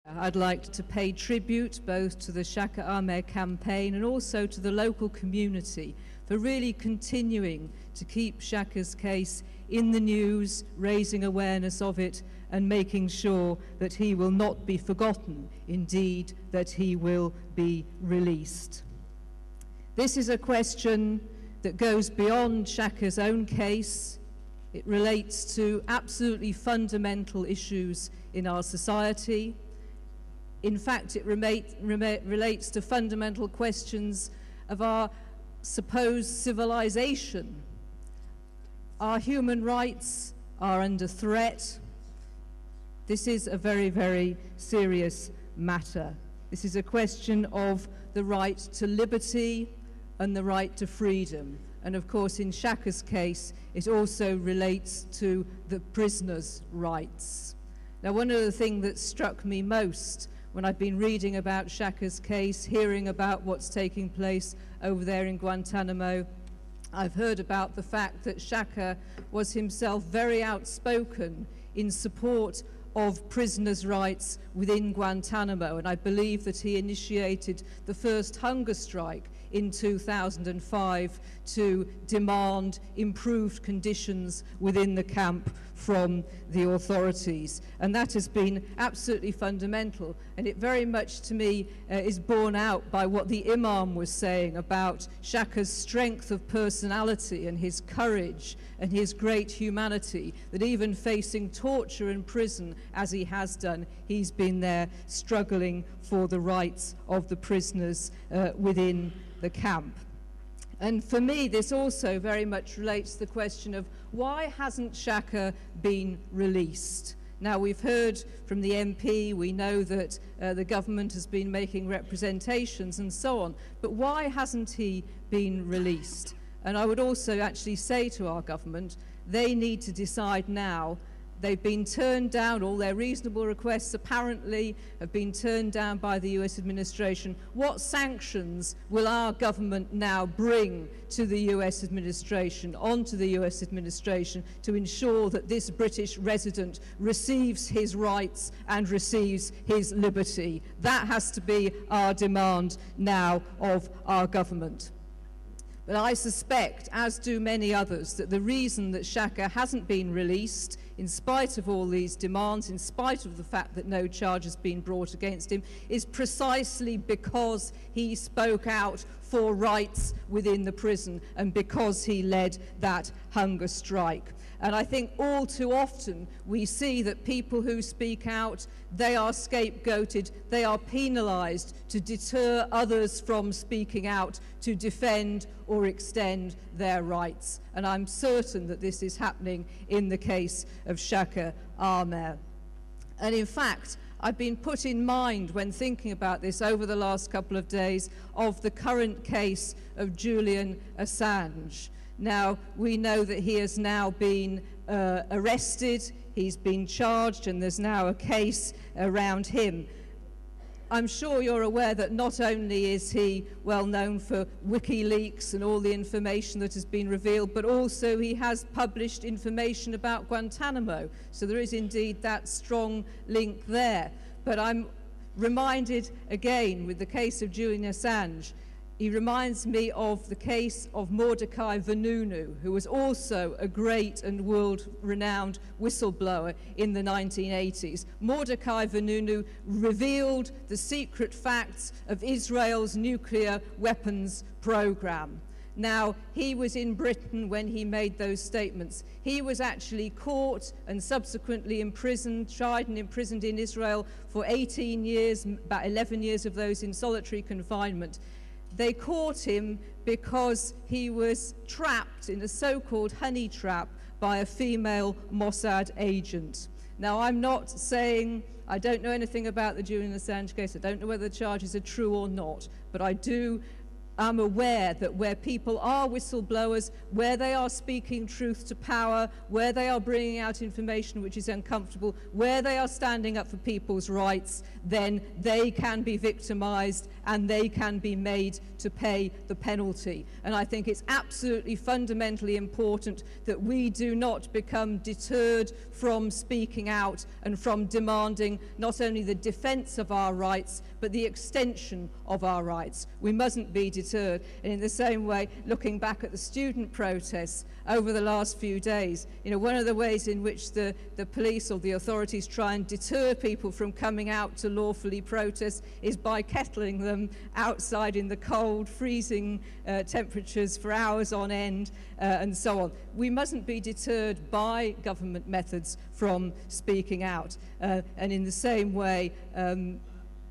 I'd like to pay tribute both to the Shaka Aamer campaign and also to the local community for really continuing to keep Shaka's case in the news, raising awareness of it and making sure that he will not be forgotten, indeed that he will be released. This is a question that goes beyond Shaka's own case. It relates to absolutely fundamental issues in our society. In fact, it relates to fundamental questions of our supposed civilization. Our human rights are under threat. This is a very, very serious matter. This is a question of the right to liberty and the right to freedom. And of course, in Shaka's case, it also relates to the prisoners' rights. Now, one of the things that struck me most when I've been reading about Shaka's case, hearing about what's taking place over there in Guantanamo, I've heard about the fact that Shaka was himself very outspoken in support of prisoners' rights within Guantanamo, and I believe that he initiated the first hunger strike in 2005 to demand improved conditions within the camp from the authorities. And that has been absolutely fundamental, and it very much to me is borne out by what the Imam was saying about Shaka's strength of personality and his courage and his great humanity, that even facing torture in prison as he has done, he's been there struggling for the rights of the prisoners within the camp. And for me, this also very much relates to the question of why hasn't Shaka been released? Now, we've heard from the MP, we know that the government has been making representations and so on, but why hasn't he been released? And I would also actually say to our government, they need to decide now. They've been turned down, all their reasonable requests apparently have been turned down by the US administration. What sanctions will our government now bring to the US administration, onto the US administration, to ensure that this British resident receives his rights and receives his liberty? That has to be our demand now of our government. But I suspect, as do many others, that the reason that Shaka hasn't been released, in spite of all these demands, in spite of the fact that no charge has been brought against him, is precisely because he spoke out for rights within the prison and because he led that hunger strike. And I think all too often we see that people who speak out, they are scapegoated, they are penalized to deter others from speaking out, to defend or extend their rights. And I'm certain that this is happening in the case of Shaka Aamer. And in fact, I've been put in mind when thinking about this over the last couple of days of the current case of Julian Assange. Now, we know that he has now been arrested, he's been charged, and there's now a case around him. I'm sure you're aware that not only is he well known for WikiLeaks and all the information that has been revealed, but also he has published information about Guantanamo. So there is indeed that strong link there. But I'm reminded again with the case of Julian Assange, he reminds me of the case of Mordecai Vanunu, who was also a great and world-renowned whistleblower in the 1980s. Mordecai Vanunu revealed the secret facts of Israel's nuclear weapons program. Now, he was in Britain when he made those statements. He was actually caught and subsequently imprisoned, tried and imprisoned in Israel for 18 years, about 11 years of those in solitary confinement. They caught him because he was trapped in a so-called honey trap by a female Mossad agent. Now, I'm not saying, I don't know anything about the Julian Assange case, I don't know whether the charges are true or not, but I do I'm aware that where people are whistleblowers, where they are speaking truth to power, where they are bringing out information which is uncomfortable, where they are standing up for people's rights, then they can be victimized and they can be made to pay the penalty. And I think it's absolutely fundamentally important that we do not become deterred from speaking out and from demanding not only the defense of our rights, but the extension of our rights. We mustn't be deterred. And in the same way, looking back at the student protests over the last few days, you know, one of the ways in which the police or the authorities try and deter people from coming out to lawfully protest is by kettling them outside in the cold, freezing temperatures for hours on end, and so on. We mustn't be deterred by government methods from speaking out. And in the same way,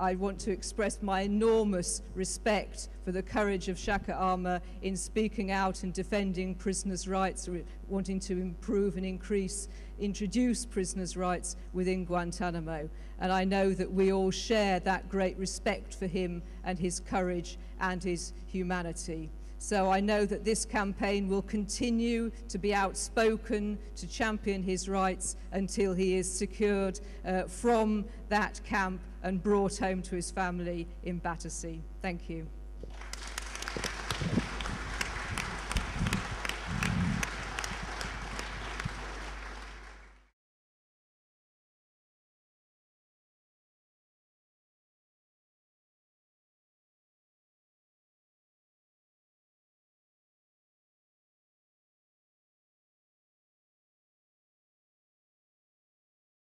I want to express my enormous respect for the courage of Shaka Aamer in speaking out and defending prisoners' rights, wanting to improve and introduce prisoners' rights within Guantanamo. And I know that we all share that great respect for him and his courage and his humanity. So I know that this campaign will continue to be outspoken, to champion his rights until he is secured from that camp and brought home to his family in Battersea. Thank you.